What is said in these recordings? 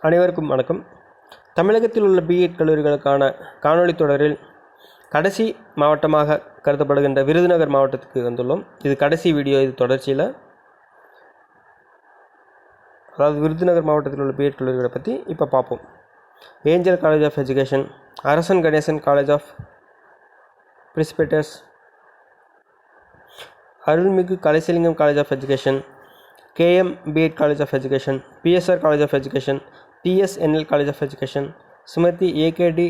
அனைவருக்கும் வணக்கம். தமிழகத்தில் உள்ள பிஎட் கல்லூரிகளுக்கான காணொளி தொடரில் கடைசி மாவட்டமாக கருதப்படுகின்ற விருதுநகர் மாவட்டத்துக்கு வந்துள்ளோம். இது கடைசி வீடியோ. இது தொடர்ச்சியில் அதாவது விருதுநகர் மாவட்டத்தில் உள்ள பிஎட் கல்லூரிகளை பற்றி இப்போ பார்ப்போம். ஏஞ்சல் காலேஜ் ஆஃப் எஜுகேஷன், அரசன் Ganesan college of Presbyters, Arulmigu Kalasalingam college of education, KM BEd college of education, PSR college of education, BSNL college of education, Sumathi AKD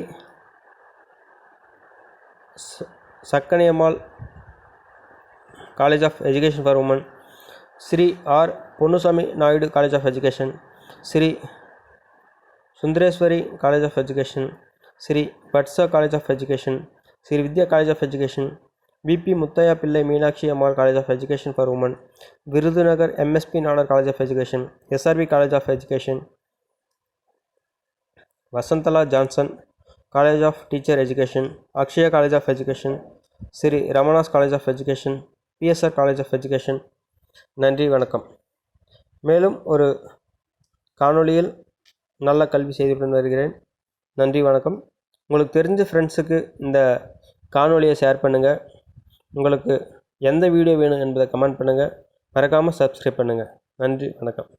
Sakkaniammal college of education for women, Sri R Ponnusamy Naidu college of education, Sri Sundareswari college of education, Sri Patcha college of education, Sri Vidhya college of education, VP Muthaiah Pillai Meenakshi Ammal college of education for women, Virudhunagar MSP Nadar college of education, SRP college of education, Vasanthala Johnson college of teacher education, Akshaya college of education, Sri Ramanas college of education, PSR college of education. நன்றி, வணக்கம். மேலும் ஒரு காணொளியில் நல்ல கல்வி செய்தியுடன் வருகிறேன். நன்றி, வணக்கம். உங்களுக்கு தெரிஞ்ச ஃப்ரெண்ட்ஸுக்கு இந்த காணொளியை ஷேர் பண்ணுங்கள். உங்களுக்கு எந்த வீடியோ வேணும் என்பதை கமெண்ட் பண்ணுங்கள். மறக்காமல் சப்ஸ்கிரைப் பண்ணுங்கள். நன்றி, வணக்கம்.